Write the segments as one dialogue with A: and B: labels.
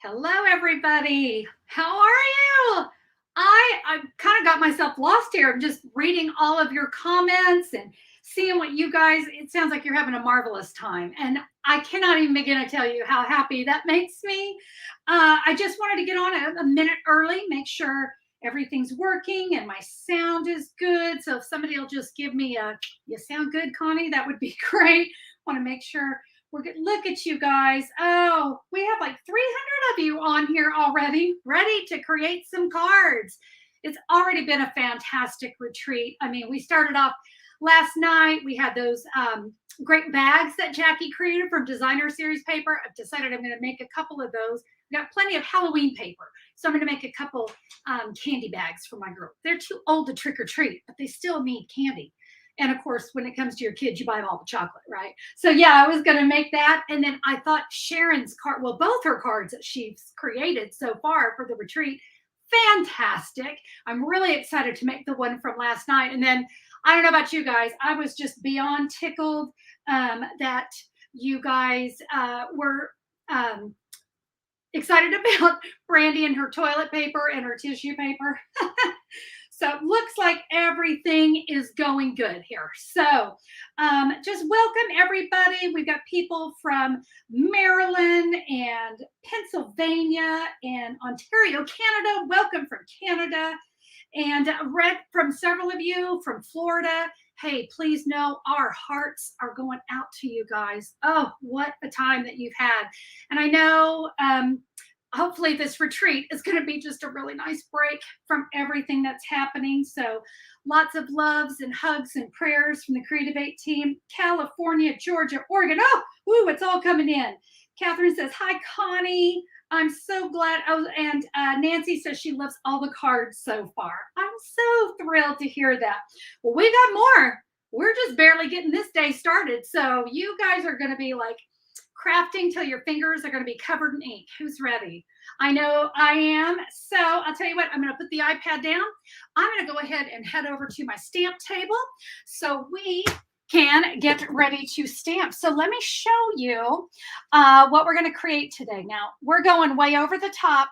A: Hello, everybody. How are you? I kind of got myself lost here. I'm just reading all of your comments and seeing what you guys, it sounds like you're having a marvelous time. And I cannot even begin to tell you how happy that makes me. I just wanted to get on a minute early, make sure everything's working and my sound is good. So if somebody will just give me a, you sound good, Connie, that would be great. Want to make sure we're good. Look at you guys. Oh, we have like 300 of you on here already, ready to create some cards. It's already been a fantastic retreat. I mean, we started off last night. We had those great bags that Jackie created from designer series paper. I've decided I'm going to make a couple of those. We got plenty of Halloween paper, so I'm going to make a couple candy bags for my girl. They're too old to trick or treat, but they still need candy. And of course, when it comes to your kids, you buy them all the chocolate, right? So yeah, I was going to make that. And then I thought Sharon's card, well, both her cards that she's created so far for the retreat, fantastic. I'm really excited to make the one from last night. And then I don't know about you guys, I was just beyond tickled that you guys were excited about Brandy and her toilet paper and her tissue paper. So it looks like everything is going good here. So just welcome everybody. We've got people from Maryland and Pennsylvania and Ontario, Canada. Welcome from Canada. And read from several of you from Florida. Hey, please know our hearts are going out to you guys. Oh, what a time that you've had. And I know hopefully this retreat is going to be just a really nice break from everything that's happening. So lots of loves and hugs and prayers from the Creativate team, California, Georgia, Oregon. Oh, woo, it's all coming in. Catherine says, hi, Connie. I'm so glad. Oh, and Nancy says she loves all the cards so far. I'm so thrilled to hear that. Well, we got more. We're just barely getting this day started. So you guys are going to be like crafting till your fingers are going to be covered in ink. Who's ready? I know I am. So I'll tell you what, I'm going to put the iPad down. I'm going to go ahead and head over to my stamp table so we can get ready to stamp. So let me show you what we're going to create today. Now, we're going way over the top,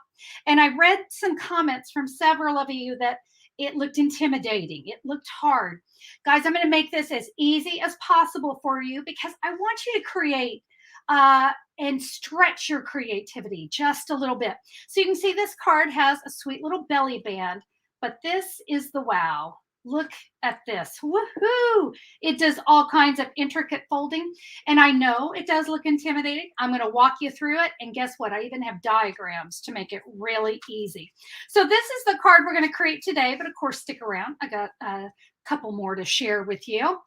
A: and I read some comments from several of you that it looked intimidating. It looked hard. Guys, I'm going to make this as easy as possible for you because I want you to create and stretch your creativity just a little bit. So you can see this card has a sweet little belly band, but this is the wow. Look at this. Woohoo! It does all kinds of intricate folding. And I know it does look intimidating. I'm going to walk you through it. And guess what? I even have diagrams to make it really easy. So this is the card we're going to create today. But of course, stick around. I got a couple more to share with you.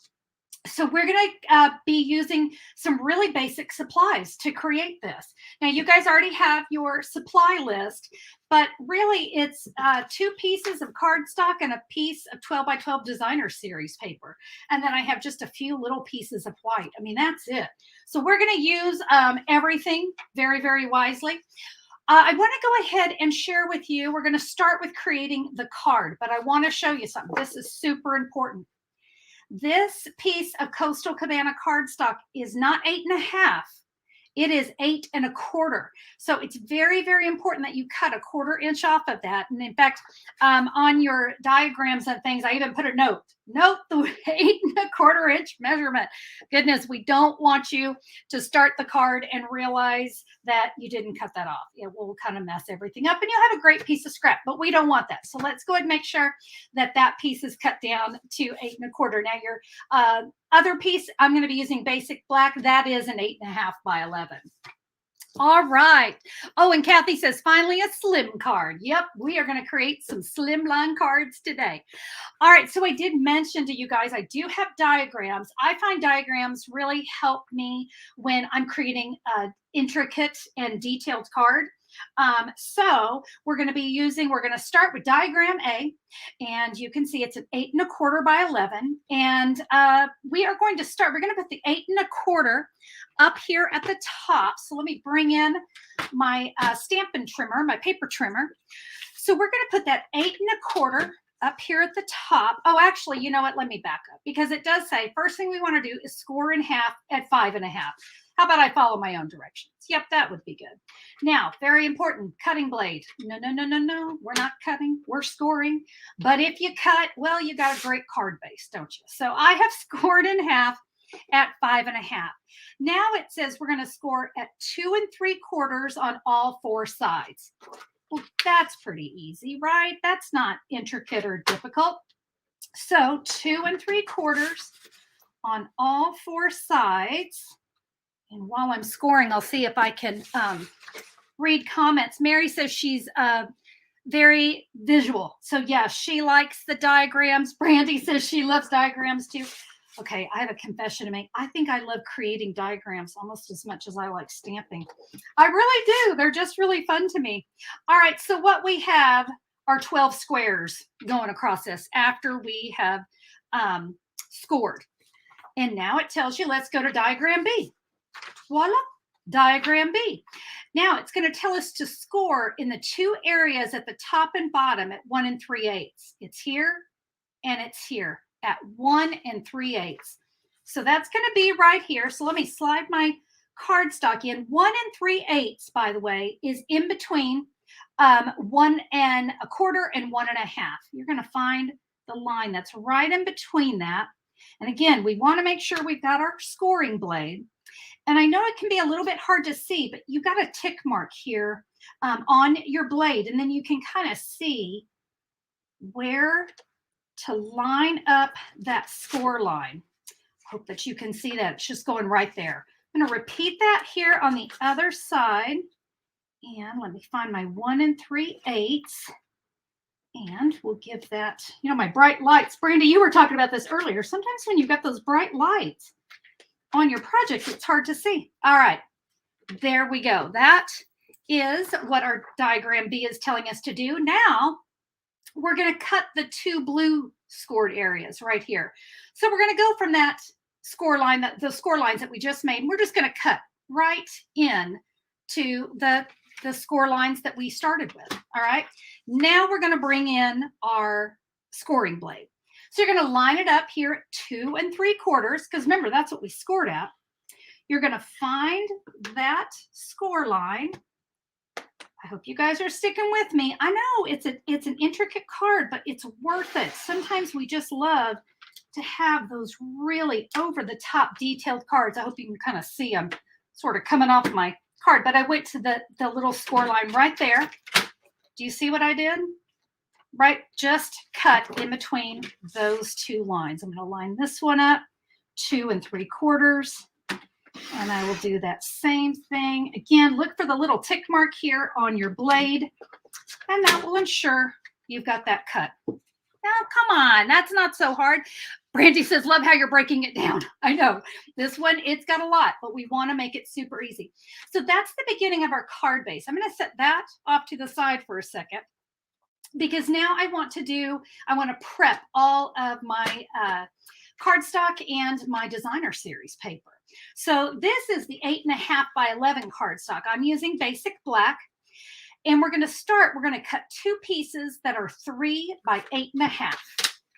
A: So we're going to be using some really basic supplies to create this. Now, you guys already have your supply list, but really it's 2 pieces of cardstock and a piece of 12 by 12 designer series paper. And then I have just a few little pieces of white. I mean, that's it. So we're going to use everything very, very wisely. I want to go ahead and share with you. We're going to start with creating the card, but I want to show you something. This is super important. This piece of Coastal Cabana cardstock is not 8.5. It is 8 1/4. So it's very, very important that you cut 1/4 inch off of that. And in fact, on your diagrams and things, I even put a note the 8 1/4 inch measurement. Goodness, we don't want you to start the card and realize that you didn't cut that off. It will kind of mess everything up and you'll have a great piece of scrap, but we don't want that. So let's go ahead and make sure that that piece is cut down to 8 1/4. Now your other piece, I'm going to be using basic black. That is an 8.5 by 11. All right. Oh, and Kathy says, finally a slim card. Yep, we are going to create some slimline cards today. All right, so I did mention to you guys, I do have diagrams. I find diagrams really help me when I'm creating an intricate and detailed card. So we're going to start with diagram A, and you can see it's an 8 1/4 by 11. And we're going to put the 8 1/4 up here at the top. So let me bring in my Stampin' Trimmer, my paper trimmer. So we're going to put that 8 1/4 up here at the top. Oh, actually, you know what? Let me back up because it does say first thing we want to do is score in half at 5.5. How about I follow my own directions? Yep, that would be good. Now, very important, cutting blade. No, no, no, no, no. We're not cutting. We're scoring. But if you cut, well, you got a great card base, don't you? So I have scored in half at 5.5. Now it says we're going to score at 2 3/4 on all 4 sides. Well, that's pretty easy, right? That's not intricate or difficult. So 2 3/4 on all 4 sides. And while I'm scoring, I'll see if I can read comments. Mary says she's very visual. So yeah, she likes the diagrams. Brandy says she loves diagrams too. Okay, I have a confession to make. I think I love creating diagrams almost as much as I like stamping. I really do. They're just really fun to me. All right, so what we have are 12 squares going across this after we have scored. And now it tells you, let's go to diagram B. Voila, diagram B. Now it's going to tell us to score in the 2 areas at the top and bottom at 1 3/8. It's here and it's here at 1 3/8. So that's going to be right here. So let me slide my cardstock in. 1 3/8, by the way, is in between 1 1/4 and 1 1/2. You're going to find the line that's right in between that. And again, we want to make sure we've got our scoring blade. And I know it can be a little bit hard to see, but you got a tick mark here on your blade, and then you can kind of see where to line up that score line. Hope that you can see that. It's just going right there. I'm going to repeat that here on the other side. And let me find my 1 3/8. And we'll give that, you know, my bright lights. Brandy, you were talking about this earlier. Sometimes when you've got those bright lights on your project, it's hard to see. All right, there we go. That is what our diagram B is telling us to do. Now we're going to cut the 2 blue scored areas right here. So we're going to go from that score line, the score lines that we just made, and we're just going to cut right in to the score lines that we started with. All right, now we're going to bring in our scoring blade. So you're going to line it up here at 2 3/4, because remember, that's what we scored at. You're going to find that score line. I hope you guys are sticking with me. I know it's an intricate card, but it's worth it. Sometimes we just love to have those really over the top detailed cards. I hope you can kind of see them sort of coming off my card, but I went to the little score line right there. Do you see what I did? Right, just cut in between those 2 lines. I'm going to line this one up, 2 3/4, and I will do that same thing. Again, look for the little tick mark here on your blade, and that will ensure you've got that cut. Now, come on, that's not so hard. Brandy says, love how you're breaking it down. I know this one, it's got a lot, but we want to make it super easy. So that's the beginning of our card base. I'm going to set that off to the side for a second, because now I want to prep all of my cardstock and my designer series paper. So this is the 8.5 by 11 cardstock. I'm using basic black, and we're going to cut 2 pieces that are 3 by 8.5.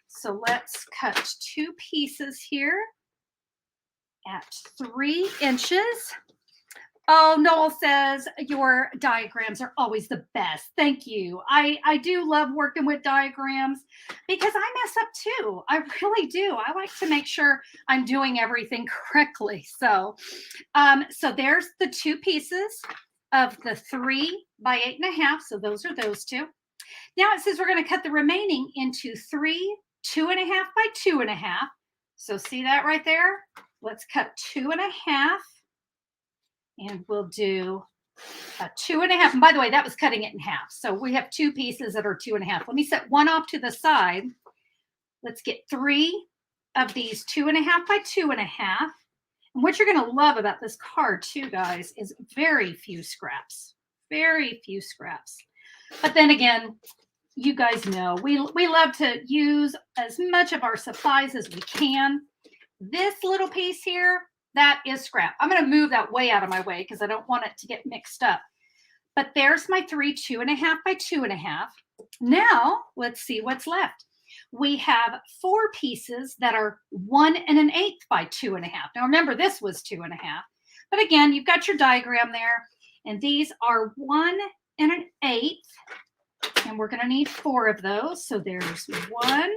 A: So let's cut 2 pieces here at 3 inches. Oh, Noel says your diagrams are always the best. Thank you. I do love working with diagrams because I mess up too. I really do. I like to make sure I'm doing everything correctly. So, so there's the 2 pieces of the 3 by 8.5. So those are those 2. Now it says we're going to cut the remaining into 3 2.5 by 2.5. So see that right there? Let's cut 2.5. And we'll do a 2.5. And by the way, that was cutting it in half. So we have 2 pieces that are 2.5. Let me set one off to the side. Let's get 3 of these 2.5 by 2.5. And what you're going to love about this card too, guys, is very few scraps. Very few scraps. But then again, you guys know we love to use as much of our supplies as we can. This little piece here, that is scrap. I'm going to move that way out of my way because I don't want it to get mixed up. But there's my 3 2.5 by 2.5. Now let's see what's left. We have 4 pieces that are 1 1/8 by 2.5. Now remember, this was 2.5. But again, you've got your diagram there, and these are 1 1/8, and we're going to need 4 of those. So there's 1.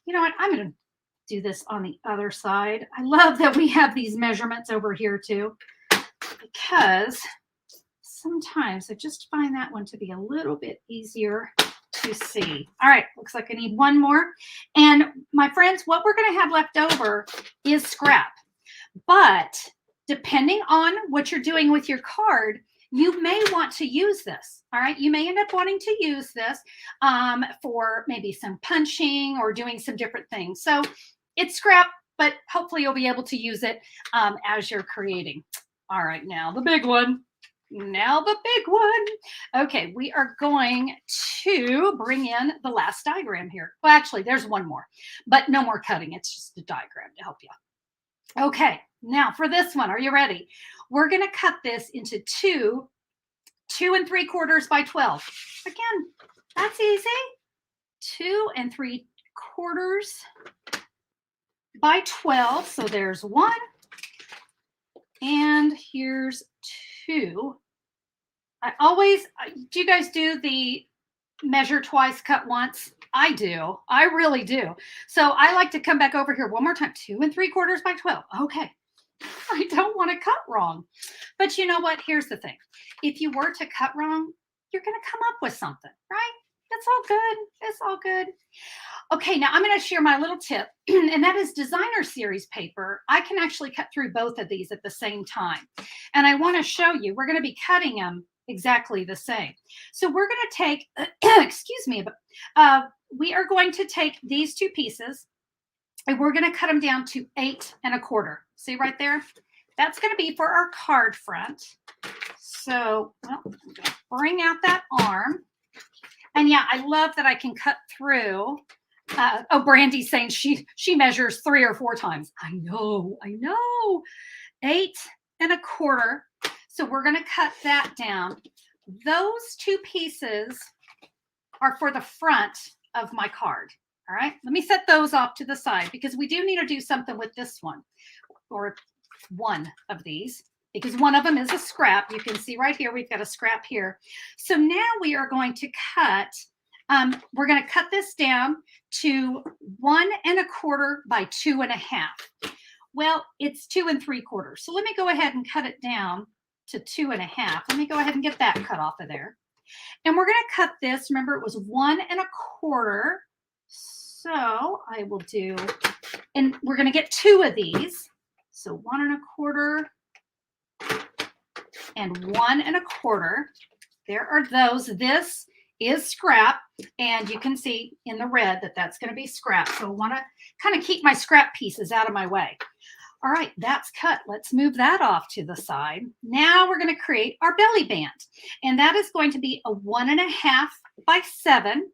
A: You know what? I'm going to do this on the other side. I love that we have these measurements over here too, because sometimes I just find that one to be a little bit easier to see. All right, looks like I need 1 more. And my friends, what we're going to have left over is scrap. But depending on what you're doing with your card, you may want to use this. All right, you may end up wanting to use this for maybe some punching or doing some different things. So it's scrap, but hopefully you'll be able to use it as you're creating. All right, now the big one. Now the big one. Okay, we are going to bring in the last diagram here. Well, actually, there's one more, but no more cutting. It's just a diagram to help you. Okay, now for this one, are you ready? We're going to cut this into 2 2 3/4 by 12. Again, that's easy. 2 3/4 by 12. So there's 1, and here's 2. Do you guys do the measure twice, cut once? I do. I really do. So I like to come back over here one more time. 2 3/4 by 12. Okay. I don't want to cut wrong. But you know what? Here's the thing. If you were to cut wrong, you're going to come up with something, right? It's all good. It's all good. Okay, now I'm going to share my little tip, and that is designer series paper. I can actually cut through both of these at the same time. And I want to show you, we're going to be cutting them exactly the same. So we're going to take, excuse me, we are going to take these 2 pieces, and we're going to cut them down to 8 1/4. See right there? That's going to be for our card front. So, well, I'm going to bring out that arm. And yeah, I love that I can cut through. Oh, Brandy's saying she measures 3 or 4 times. I know. 8 1/4. So we're going to cut that down. Those 2 pieces are for the front of my card. All right, let me set those off to the side because we do need to do something with this one, or one of these, because one of them is a scrap. You can see right here, we've got a scrap here. So now we are going to cut, we're going to cut this down to 1 1/4 by 2 1/2. Well, it's 2 3/4. So let me go ahead and cut it down to 2 1/2. Let me go ahead and get that cut off of there. And we're going to cut this. Remember, it was 1 1/4. So I will do, and we're going to get 2 of these. So 1 1/4 and 1 1/4. There are those. This is scrap, and you can see in the red that that's going to be scrap. So I want to kind of keep my scrap pieces out of my way. All right, that's cut. Let's move that off to the side. Now we're going to create our belly band, and that is going to be a 1 1/2 by 7.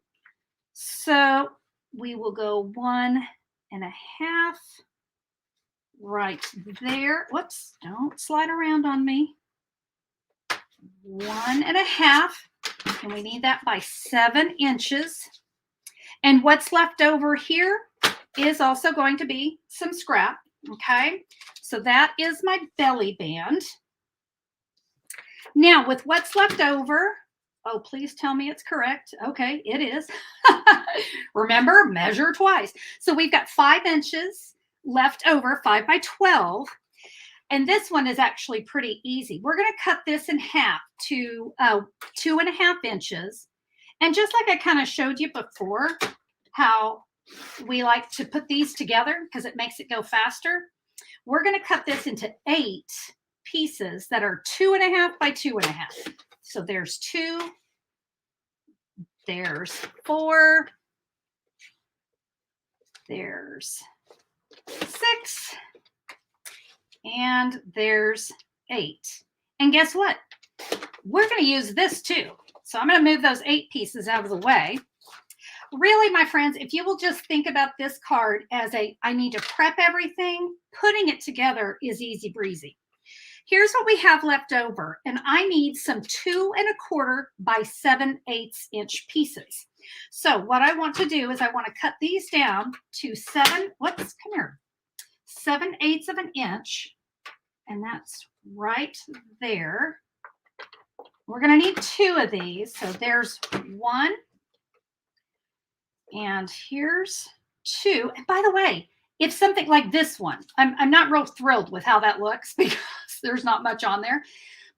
A: So we will go 1 1/2 right there. Whoops, don't slide around on me. 1 1/2, and we need that by 7 inches. And what's left over here is also going to be some scrap. Okay, so that is my belly band. Now with what's left over, oh, please tell me it's correct. Okay, it is. Remember, measure twice. So we've got 5 inches left over, 5 by 12. And this one is actually pretty easy. We're going to cut this in half to 2 1/2 inches. And just like I kind of showed you before, how we like to put these together because it makes it go faster, we're going to cut this into 8 pieces that are 2 1/2 by 2 1/2. So there's 2, there's 4, there's 6, and there's 8. And guess what? We're going to use this too. So I'm going to move those 8 pieces out of the way. Really, my friends, if you will just think about this card as I need to prep everything, putting it together is easy breezy. Here's what we have left over, and I need some 2 1/4 by 7/8 inch pieces. So what I want to do is I want to cut these down to 7/8 of an inch. And that's right there. We're going to need 2 of these. So there's 1. And here's 2. And by the way, if something like this one, I'm not real thrilled with how that looks because there's not much on there.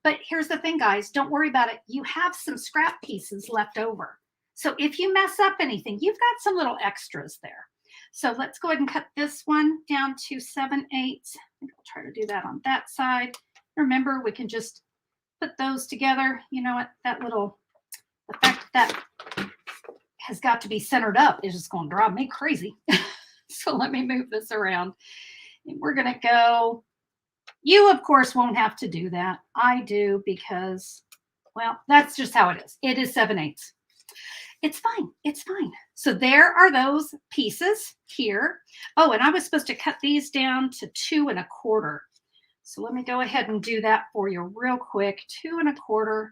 A: But here's the thing, guys, don't worry about it. You have some scrap pieces left over. So if you mess up anything, you've got some little extras there. So let's go ahead and cut this one down to 7/8. I think I'll try to do that on that side. Remember, we can just put those together. You know what? The fact that has got to be centered up is just going to drive me crazy. So let me move this around. And we're going to go. You, of course, won't have to do that. I do because, well, that's just how it is. It is 7/8. It's fine. It's fine. So there are those pieces here. Oh, and I was supposed to cut these down to 2 1/4. So let me go ahead and do that for you real quick. 2 1/4.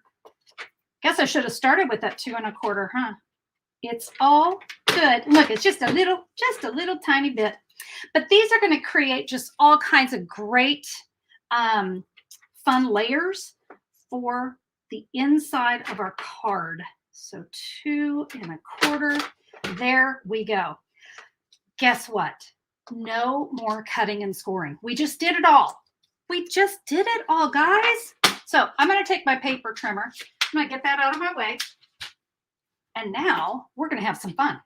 A: Guess I should have started with that 2 1/4, huh? It's all good. Look, it's just a little tiny bit. But these are going to create just all kinds of great fun layers for the inside of our card. So 2 1/4. There we go. Guess what? No more cutting and scoring. We just did it all. We just did it all, guys. So I'm going to take my paper trimmer. I'm going to get that out of my way. And now we're going to have some fun.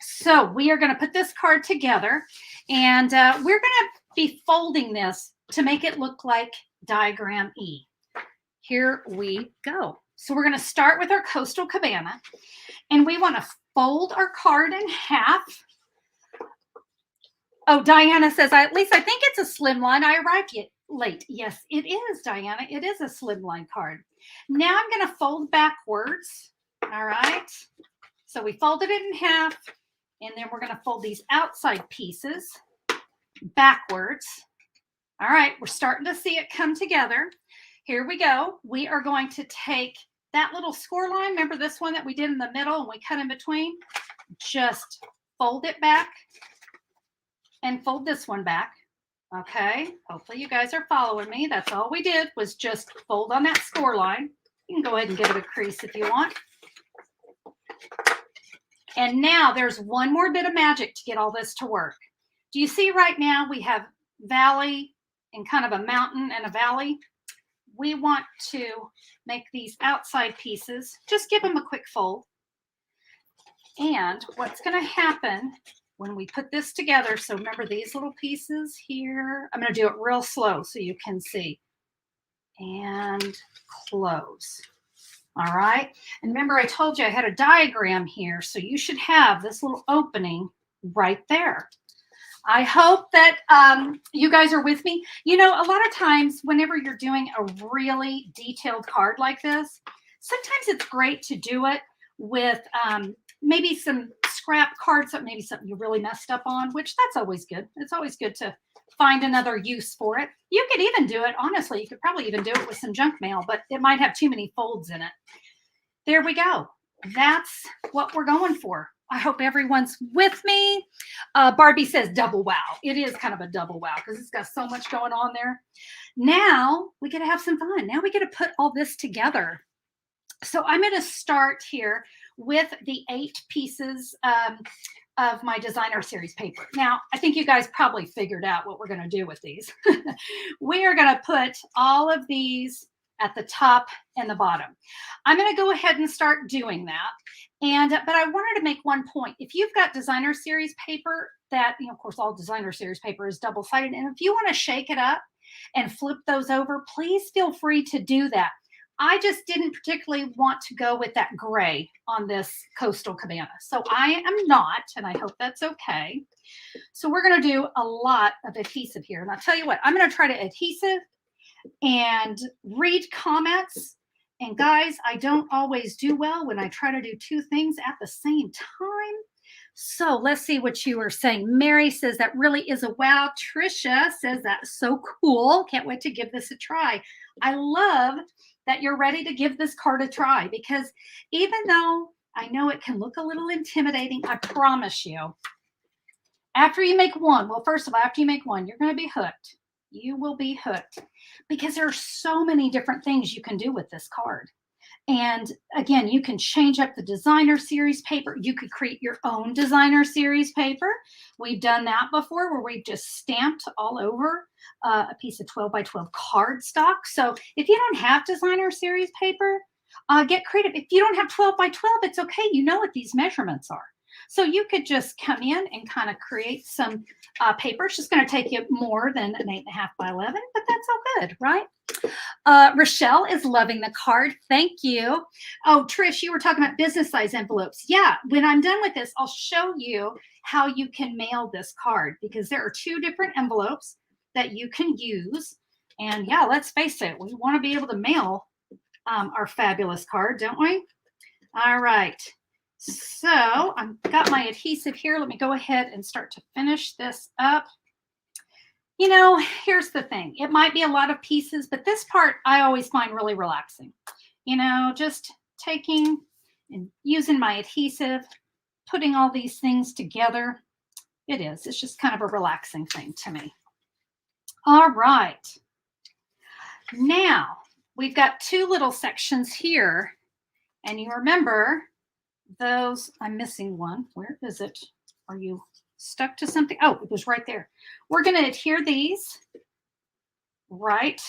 A: So we are going to put this card together, and we're going to be folding this to make it look like diagram E. Here we go. So we're going to start with our coastal cabana, and we want to fold our card in half. Oh, Diana says, at least I think it's a slimline. I arrived late. Yes, it is, Diana. It is a slimline card. Now I'm going to fold backwards. All right. So we folded it in half, and then we're going to fold these outside pieces backwards. All right. We're starting to see it come together. Here we go. We are going to take that little score line. Remember this one that we did in the middle and we cut in between? Just fold it back and fold this one back. Okay. Hopefully you guys are following me. That's all we did was just fold on that score line. You can go ahead and give it a crease if you want. And now there's one more bit of magic to get all this to work. Do you see right now we have valley and kind of a mountain and a valley? We want to make these outside pieces, just give them a quick fold. And what's going to happen when we put this together, so remember these little pieces here, I'm going to do it real slow so you can see. And close. All right. And remember I told you I had a diagram here, so you should have this little opening right there. I hope that you guys are with me. You know, a lot of times whenever you're doing a really detailed card like this, sometimes it's great to do it with maybe some scrap cards, maybe something you really messed up on, which that's always good. It's always good to find another use for it. You could even do it, honestly, you could probably even do it with some junk mail, but it might have too many folds in it. There we go. That's what we're going for. I hope everyone's with me. Barbie says double wow. It is kind of a double wow because it's got so much going on there. Now we get to have some fun. Now we get to put all this together. So I'm going to start here with the 8 pieces of my designer series paper. Now, I think you guys probably figured out what we're going to do with these. We are going to put all of these at the top and the bottom. I'm going to go ahead and start doing that. But I wanted to make one point. If you've got designer series paper that, of course, all designer series paper is double-sided. And if you want to shake it up and flip those over, please feel free to do that. I just didn't particularly want to go with that gray on this coastal cabana. So I am not, and I hope that's okay. So we're going to do a lot of adhesive here. And I'll tell you what, I'm going to try to adhesive and read comments. And guys, I don't always do well when I try to do 2 things at the same time. So let's see what you are saying. Mary says that really is a wow. Trisha says that's so cool. Can't wait to give this a try. I love that you're ready to give this card a try because even though I know it can look a little intimidating, I promise you, after you make one, well, first of all, after you make one, you're going to be hooked. You will be hooked because there are so many different things you can do with this card. And again, you can change up the designer series paper. You could create your own designer series paper. We've done that before where we've just stamped all over a piece of 12 by 12 cardstock. So if you don't have designer series paper, get creative. If you don't have 12 by 12, it's okay. You know what these measurements are. So you could just come in and kind of create some paper. It's just going to take you more than an 8.5 by 11, but that's all good, right? Rochelle is loving the card. Thank you. Oh, Trish, you were talking about business size envelopes. Yeah, when I'm done with this, I'll show you how you can mail this card because there are 2 different envelopes that you can use. And yeah, let's face it, we want to be able to mail our fabulous card, don't we? All right. So I've got my adhesive here. Let me go ahead and start to finish this up. You know, here's the thing. It might be a lot of pieces, but this part I always find really relaxing. You know, just taking and using my adhesive, putting all these things together. It's just kind of a relaxing thing to me. All right. Now we've got 2 little sections here. And you remember those, I'm missing one. Where is it? Are you stuck to something? Oh, it was right there. We're going to adhere these right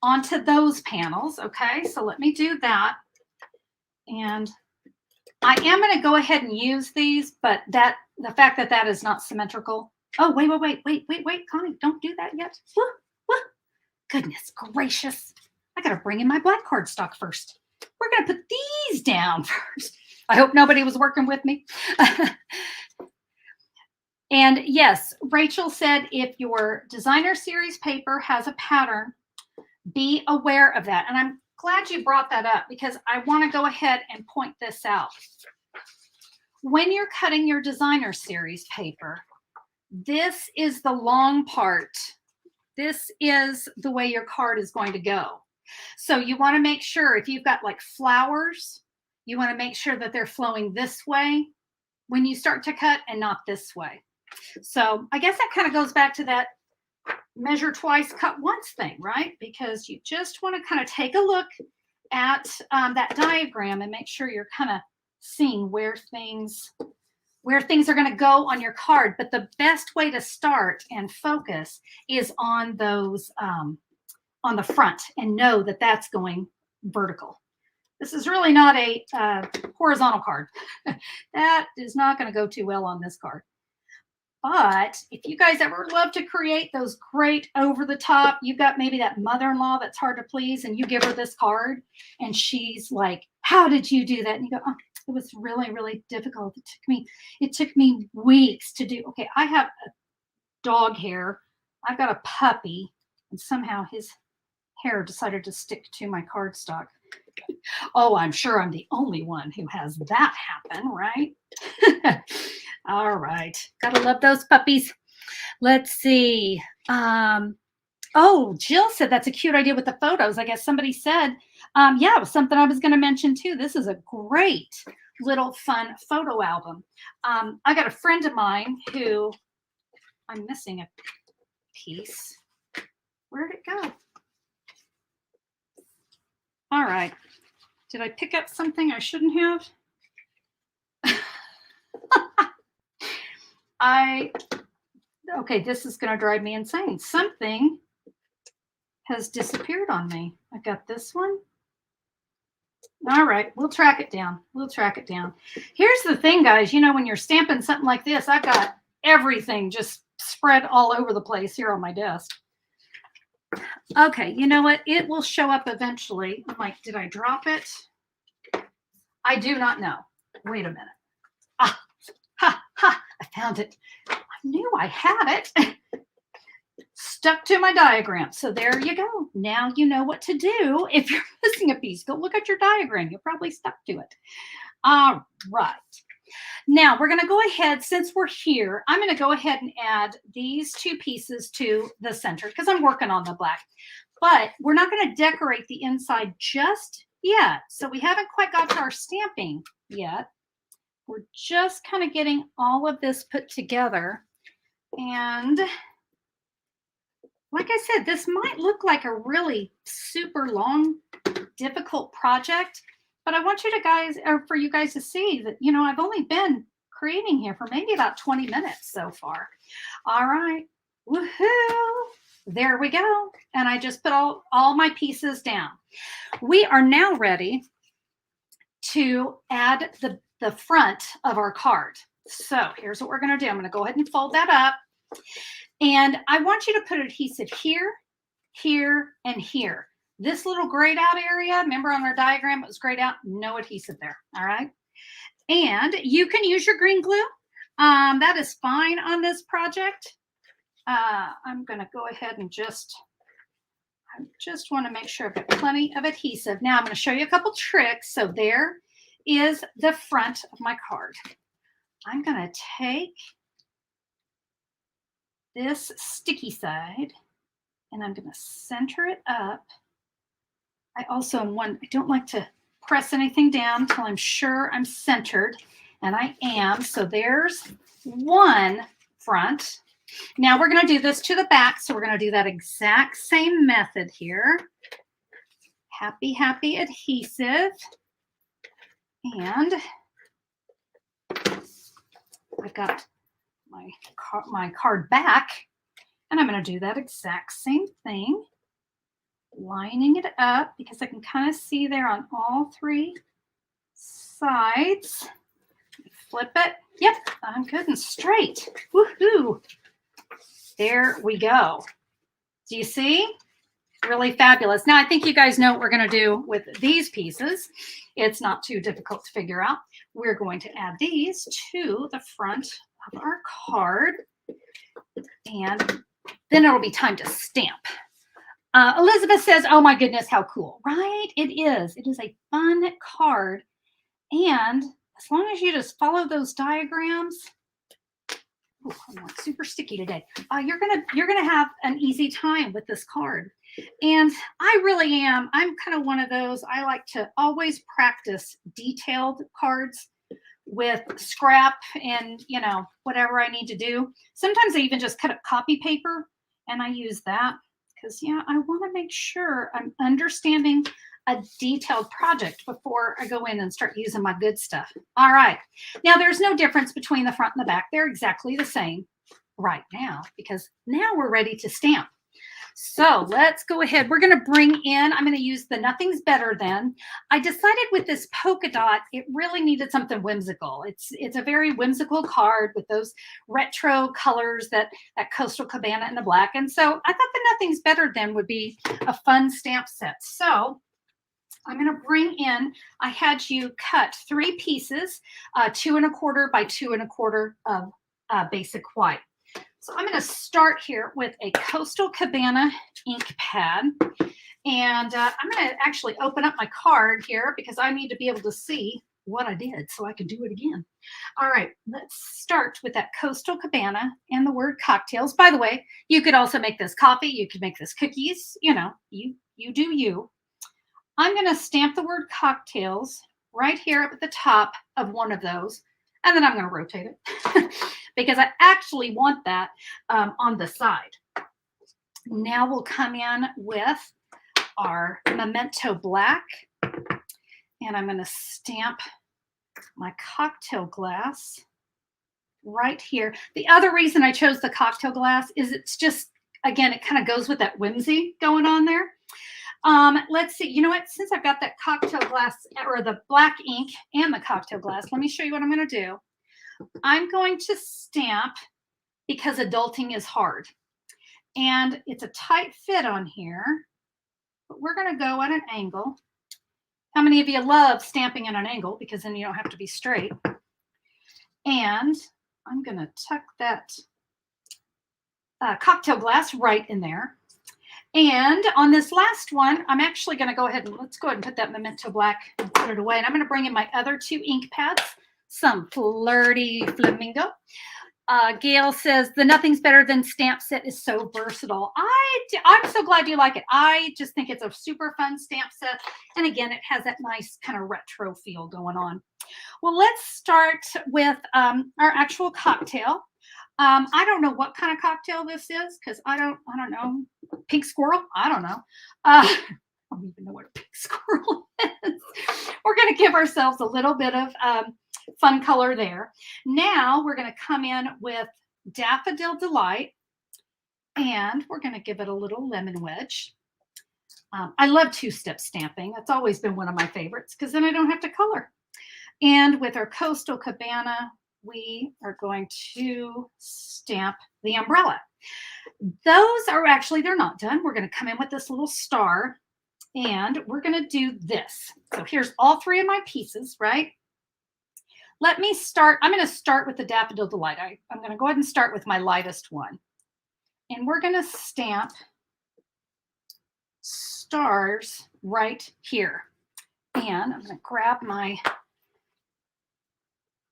A: onto those panels. Okay, so let me do that. And I am going to go ahead and use these, but the fact that that is not symmetrical. Oh, wait, Connie, don't do that yet. What? Goodness gracious. I got to bring in my black cardstock first. We're going to put these down first. I hope nobody was working with me. And yes, Rachel said if your designer series paper has a pattern, be aware of that. And I'm glad you brought that up because I want to go ahead and point this out. When you're cutting your designer series paper, this is the long part. This is the way your card is going to go. So you want to make sure if you've got like flowers, you want to make sure that they're flowing this way when you start to cut and not this way. So I guess that kind of goes back to that measure twice, cut once thing, right? Because you just want to kind of take a look at that diagram and make sure you're kind of seeing where things are going to go on your card. But the best way to start and focus is on those on the front and know that that's going vertical. This is really not a horizontal card. That is not going to go too well on this card. But if you guys ever love to create those great over the top, you've got maybe that mother-in-law that's hard to please and you give her this card and she's like, how did you do that? And you go, oh, it was really, really difficult. It took me weeks to do. Okay, I have a dog hair. I've got a puppy and somehow his hair decided to stick to my cardstock. Oh, I'm sure I'm the only one who has that happen, right? All right. Gotta love those puppies. Let's see. Oh, Jill said that's a cute idea with the photos. I guess somebody said, yeah, it was something I was going to mention too. This is a great little fun photo album. I got a friend of mine who, I'm missing a piece. Where'd it go? All right. Did I pick up something I shouldn't have? Okay, this is going to drive me insane. Something has disappeared on me. I got this one. All right, we'll track it down. Here's the thing, guys. You know, when you're stamping something like this, I've got everything just spread all over the place here on my desk. Okay, you know what? It will show up eventually. I'm like, did I drop it? I do not know. Wait a minute. I found it. I knew I had it. Stuck to my diagram. So there you go. Now you know what to do if you're missing a piece. Go look at your diagram. You're probably stuck to it. All right. Now we're going to go ahead, since we're here, I'm going to go ahead and add these 2 pieces to the center because I'm working on the black. But we're not going to decorate the inside just yet. So we haven't quite got to our stamping yet. We're just kind of getting all of this put together. And like I said, this might look like a really super long, difficult project, but I want you to guys, or for you guys to see that, you know, I've only been creating here for maybe about 20 minutes so far. All right. Woohoo. There we go. And I just put all my pieces down. We are now ready to add the front of our card. So here's what we're going to do. I'm going to go ahead and fold that up. And I want you to put adhesive here, here, and here. This little grayed out area, remember on our diagram, it was grayed out, no adhesive there, all right? And you can use your green glue. That is fine on this project. I'm gonna go ahead and I just wanna make sure I've got plenty of adhesive. Now I'm gonna show you a couple tricks. So there is the front of my card. I'm gonna take this sticky side and I'm going to center it up. I don't like to press anything down until I'm sure I'm centered, and I am. So there's one front. Now we're going to do this to the back. So we're going to do that exact same method here. Happy, happy adhesive. And I've got my card back, and I'm going to do that exact same thing, lining it up because I can kind of see there on all three sides. Flip it. Yep, I'm good and straight. Woohoo! There we go. Do you see? Really fabulous. Now I think you guys know what we're going to do with these pieces. It's not too difficult to figure out. We're going to add these to the front of our card, and then it'll be time to stamp. Elizabeth says, oh my goodness, how cool, right? It is a fun card, and as long as you just follow those diagrams. Ooh, I'm not super sticky today. You're gonna have an easy time with this card. And I really am. I'm kind of one of those. I like to always practice detailed cards with scrap and, you know, whatever I need to do. Sometimes I even just cut up copy paper and I use that because, yeah, I want to make sure I'm understanding a detailed project before I go in and start using my good stuff. All right. Now, there's no difference between the front and the back. They're exactly the same right now because now we're ready to stamp. So let's go ahead. We're going to bring in, I'm going to use the Nothing's Better Than. I decided with this polka dot, it really needed something whimsical. It's a very whimsical card with those retro colors, that Coastal Cabana in the black. And so I thought the Nothing's Better Than would be a fun stamp set. So I'm going to bring in, I had you cut 3 pieces, 2 1/4 by 2 1/4 of basic white. So I'm going to start here with a Coastal Cabana ink pad. And I'm going to actually open up my card here because I need to be able to see what I did so I can do it again. All right, let's start with that Coastal Cabana and the word cocktails. By the way, you could also make this coffee. You could make this cookies. You know, you do you. I'm going to stamp the word cocktails right here up at the top of one of those. And then I'm going to rotate it because I actually want that on the side. Now we'll come in with our Memento Black. And I'm going to stamp my cocktail glass right here. The other reason I chose the cocktail glass is it's just, again, it kind of goes with that whimsy going on there. Let's see, you know what, since I've got that cocktail glass or the black ink and the cocktail glass, let me show you what I'm going to do. I'm going to stamp because adulting is hard and it's a tight fit on here, but we're going to go at an angle. How many of you love stamping at an angle because then you don't have to be straight? And I'm going to tuck that cocktail glass right in there. And on this last one, I'm actually going to go ahead and let's go ahead and put that Memento Black and put it away. And I'm going to bring in my other 2 ink pads, some Flirty Flamingo. Gail says the Nothing's Better Than stamp set is so versatile. I'm so glad you like it. I just think it's a super fun stamp set. And again, it has that nice kind of retro feel going on. Well, let's start with our actual cocktail. I don't know what kind of cocktail this is because I don't know. Pink squirrel? I don't know. I don't even know what a pink squirrel is. We're going to give ourselves a little bit of fun color there. Now we're going to come in with Daffodil Delight, and we're going to give it a little lemon wedge. I love two-step stamping. That's always been one of my favorites because then I don't have to color. And with our Coastal Cabana, we are going to stamp the umbrella. Those are actually, they're not done. We're going to come in with this little star, and we're going to do this. So here's all three of my pieces, right? Let me start. I'm going to start with the Daffodil Delight. I'm going to go ahead and start with my lightest one. And we're going to stamp stars right here. And I'm going to grab my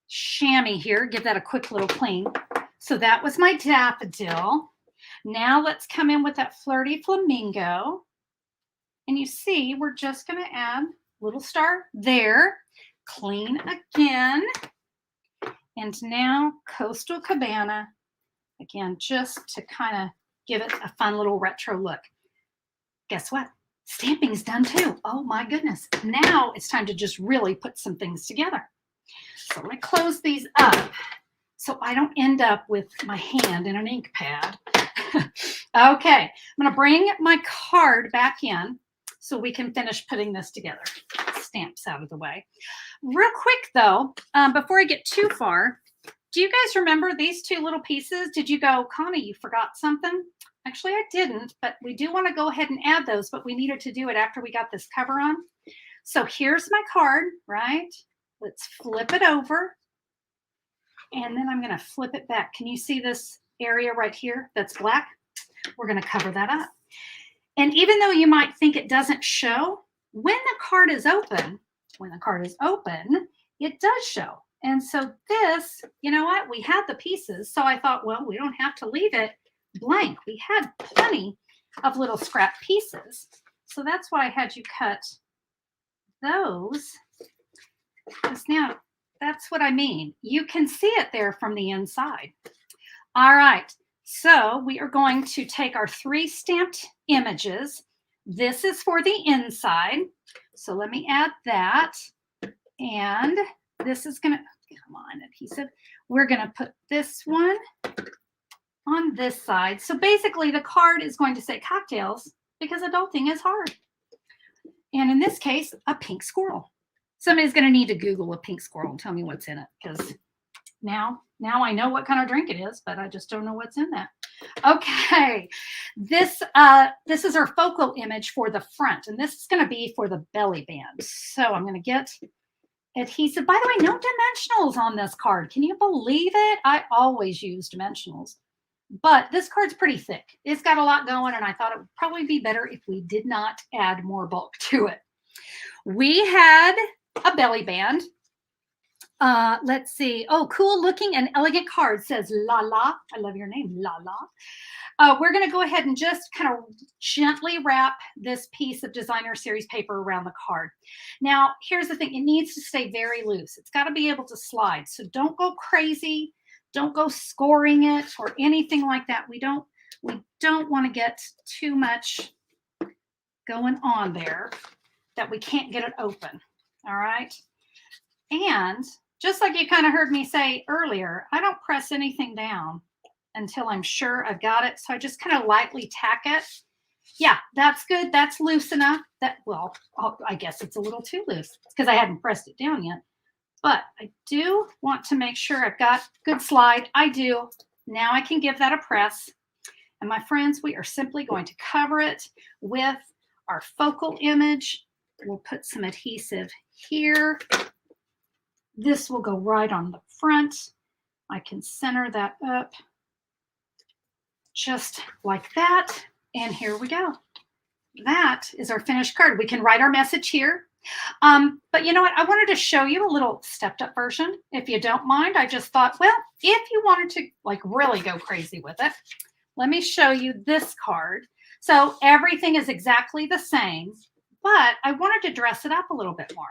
A: chamois here, give that a quick little clean. So that was my daffodil. Now let's come in with that flirty flamingo. And you see, we're just going to add a little star there. Clean again. And now Coastal Cabana. Again, just to kind of give it a fun little retro look. Guess what? Stamping's done too. Oh my goodness. Now it's time to just really put some things together. So let me close these up so I don't end up with my hand in an ink pad. Okay, I'm going to bring my card back in so we can finish putting this together. Stamps out of the way. Real quick though, before I get too far, do you guys remember these two little pieces? Did you go, Connie, you forgot something? Actually, I didn't, but we do want to go ahead and add those, but we needed to do it after we got this cover on. So here's my card, right? Let's flip it over. And then I'm going to flip it back. Can you see this area right here that's black? We're going to cover that up. And even though you might think it doesn't show, when the card is open, it does show. And so this, you know what? We had the pieces. So I thought, well, we don't have to leave it blank. We had plenty of little scrap pieces. So that's why I had you cut those. Because now that's what I mean. You can see it there from the inside. All right. So we are going to take our 3 stamped images. This is for the inside. So let me add that. And this is going to, come on, adhesive. We're going to put this one on this side. So basically the card is going to say cocktails because adulting is hard. And in this case, a pink squirrel. Somebody's going to need to Google a pink squirrel and tell me what's in it, because now I know what kind of drink it is, but I just don't know what's in that. Okay, this is our focal image for the front, and this is going to be for the belly band. So I'm going to get adhesive. By the way, no dimensionals on this card. Can you believe it? I always use dimensionals, but this card's pretty thick. It's got a lot going, and I thought it would probably be better if we did not add more bulk to it. We had a belly band. Let's see. Oh, cool looking and elegant card, says Lala. I love your name, Lala. We're going to go ahead and just kind of gently wrap this piece of designer series paper around the card. Now, here's the thing. It needs to stay very loose. It's got to be able to slide. So don't go crazy. Don't go scoring it or anything like that. We don't want to get too much going on there that we can't get it open. All right. And just like you kind of heard me say earlier, I don't press anything down until I'm sure I've got it. So I just kind of lightly tack it. Yeah, that's good. That's loose enough. Well, I guess it's a little too loose because I hadn't pressed it down yet. But I do want to make sure I've got good slide. I do. Now I can give that a press. And my friends, we are simply going to cover it with our focal image. We'll put some adhesive here. This will go right on the front. I can center that up just like that. And here we go. That is our finished card. We can write our message here. But you know what? I wanted to show you a little stepped up version. If you don't mind, I just thought, well, if you wanted to like really go crazy with it, let me show you this card. So everything is exactly the same, but I wanted to dress it up a little bit more.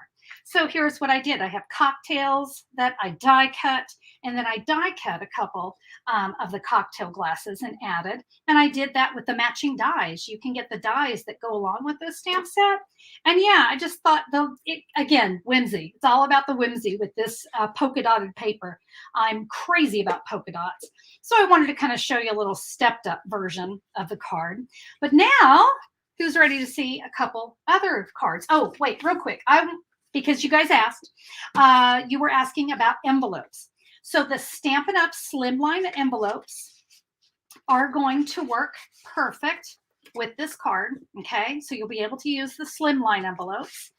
A: So here's what I did. I have cocktails that I die cut, and then I die cut a couple of the cocktail glasses and added. And I did that with the matching dies. You can get the dies that go along with this stamp set. And yeah, I just thought, again, whimsy. It's all about the whimsy with this polka dotted paper. I'm crazy about polka dots. So I wanted to kind of show you a little stepped up version of the card. But now, who's ready to see a couple other cards? Oh, wait, real quick. Because you guys asked, you were asking about envelopes. So the Stampin' Up! Slimline envelopes are going to work perfect with this card, okay? So you'll be able to use the Slimline envelopes.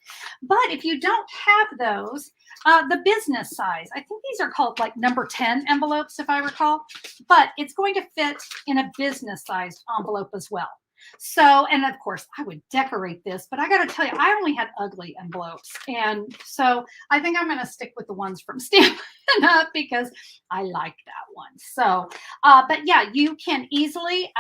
A: But if you don't have those, the business size, I think these are called like number 10 envelopes, if I recall, but it's going to fit in a business sized envelope as well. So, and of course, I would decorate this, but I got to tell you, I only had ugly envelopes. And so I think I'm going to stick with the ones from Stampin' Up! Because I like that one. So, but yeah, you can easily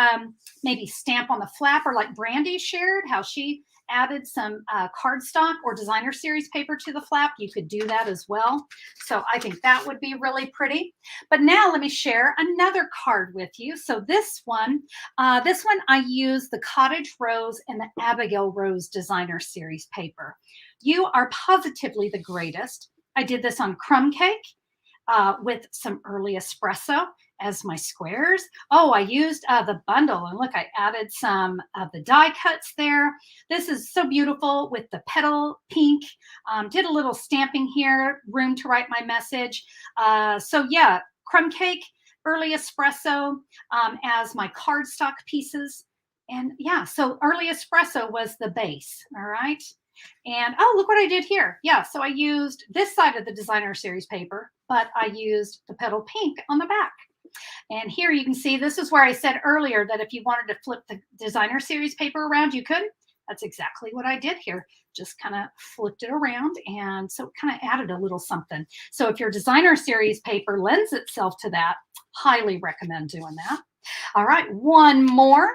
A: maybe stamp on the flap, or like Brandy shared how she added some cardstock or designer series paper to the flap. You could do that as well. So I think that would be really pretty. But now let me share another card with you. So this one I use the Cottage Rose and the Abigail Rose designer series paper. You are positively the greatest. I did this on crumb cake with some early espresso as my squares. Oh, I used the bundle, and look, I added some of the die cuts there. This is so beautiful with the petal pink. Did a little stamping here, room to write my message. So yeah, crumb cake, early espresso as my cardstock pieces. And yeah, so early espresso was the base, all right? And oh, look what I did here. Yeah, so I used this side of the designer series paper, but I used the petal pink on the back. And here you can see, this is where I said earlier that if you wanted to flip the designer series paper around, you could. That's exactly what I did here. Just kind of flipped it around, and so it kind of added a little something. So if your designer series paper lends itself to that, highly recommend doing that. All right, one more.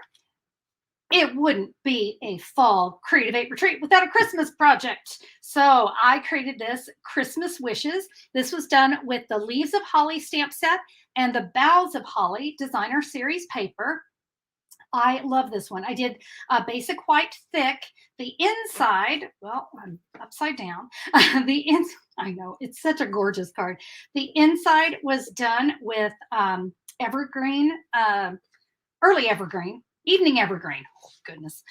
A: It wouldn't be a fall Creativate retreat without a Christmas project. So I created this Christmas Wishes. This was done with the Leaves of Holly stamp set and the Boughs of Holly designer series paper. I love this one. I did a basic white thick. The inside, well, I'm upside down. I know, it's such a gorgeous card. The inside was done with evergreen, early evergreen, evening evergreen. Oh, goodness.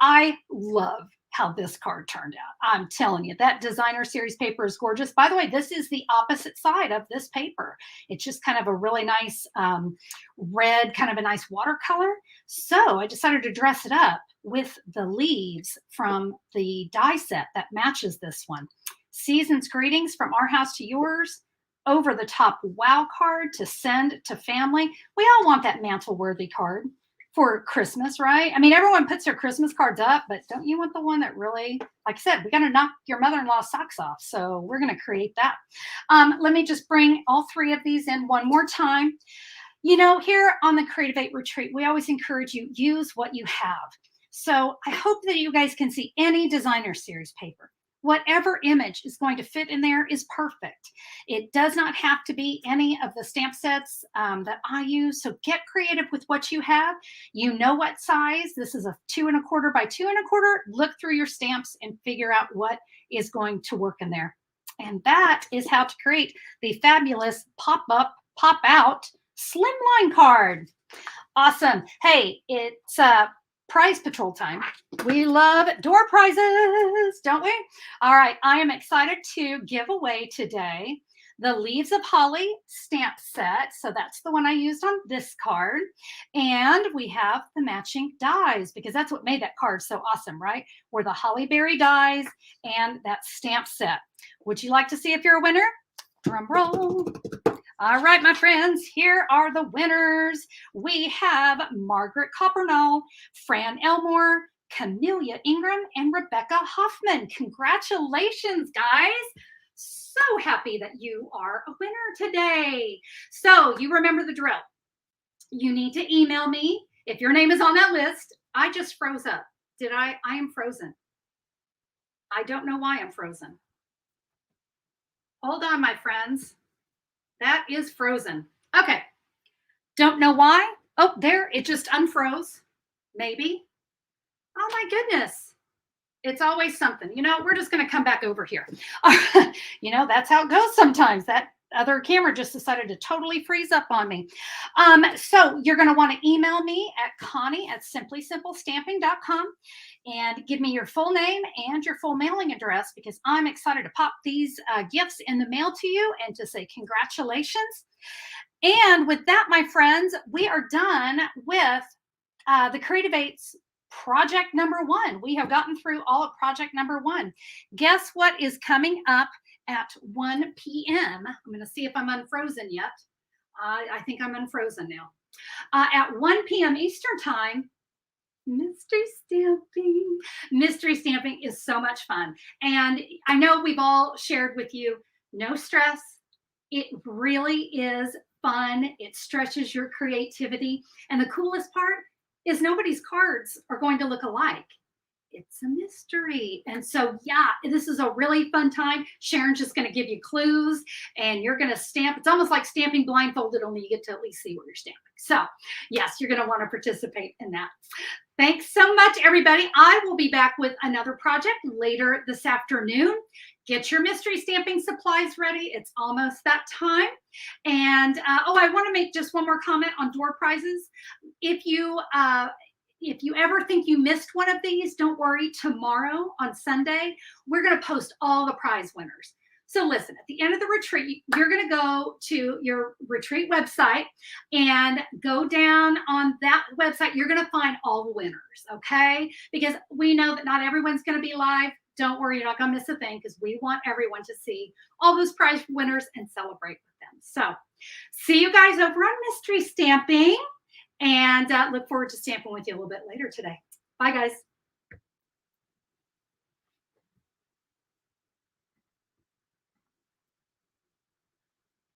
A: I love how this card turned out. I'm telling you, that designer series paper is gorgeous. By the way, this is the opposite side of this paper. It's just kind of a really nice red, kind of a nice watercolor. So I decided to dress it up with the leaves from the die set that matches this one. Season's greetings from our house to yours. Over the top wow card to send to family. We all want that mantle worthy card for Christmas, right? I mean, everyone puts their Christmas cards up, but don't you want the one that really, like I said, we got to knock your mother-in-law's socks off. So we're going to create that. Let me just bring all three of these in one more time. You know, here on the Creativate Retreat, we always encourage you, use what you have. So I hope that you guys can see any designer series paper. Whatever image is going to fit in there is perfect. It does not have to be any of the stamp sets that I use. So get creative with what you have. You know what size. This is a 2 1/4 by 2 1/4. Look through your stamps and figure out what is going to work in there. And that is how to create the fabulous pop-up, pop-out slimline card. Awesome. Hey, it's prize patrol time. We love door prizes, don't we? All right, I am excited to give away today the Leaves of Holly stamp set. So that's the one I used on this card. And we have the matching dies, because that's what made that card so awesome, right? Were the holly berry dies and that stamp set. Would you like to see if you're a winner? Drum roll. All right, my friends, here are the winners. We have Margaret Coppernall, Fran Elmore, Camelia Ingram, and Rebecca Hoffman. Congratulations, guys. So happy that you are a winner today. So you remember the drill. You need to email me if your name is on that list. I just froze up. Did I? I am frozen. I don't know why I'm frozen. Hold on, my friends. That is frozen. Okay. Don't know why. Oh, there, it just unfroze. Maybe. Oh my goodness. It's always something. We're just going to come back over here. That's how it goes sometimes. That other camera just decided to totally freeze up on me. So you're going to want to email me at Connie@simplysimplestamping.com and give me your full name and your full mailing address, because I'm excited to pop these gifts in the mail to you and to say congratulations. And with that, my friends, we are done with the Creativate's project number 1. We have gotten through all of project number 1. Guess what is coming up at 1 p.m.? I'm going to see if I'm unfrozen yet. I think I'm unfrozen now. At 1 p.m. Eastern Time, mystery stamping. Mystery stamping is so much fun. And I know we've all shared with you, no stress. It really is fun. It stretches your creativity. And the coolest part is nobody's cards are going to look alike. It's a mystery. And so, yeah, this is a really fun time. Sharon's just going to give you clues and you're going to stamp. It's almost like stamping blindfolded, only you get to at least see what you're stamping. So, yes, you're going to want to participate in that. Thanks so much, everybody. I will be back with another project later this afternoon. Get your mystery stamping supplies ready. It's almost that time. And, I want to make just one more comment on door prizes. If you ever think you missed one of these, don't worry. Tomorrow on Sunday, we're going to post all the prize winners. So listen, at the end of the retreat, you're going to go to your retreat website and go down on that website. You're going to find all the winners, okay? Because we know that not everyone's going to be live. Don't worry, you're not going to miss a thing, because we want everyone to see all those prize winners and celebrate with them. So see you guys over on Mystery Stamping, and look forward to stamping with you a little bit later today. Bye, guys.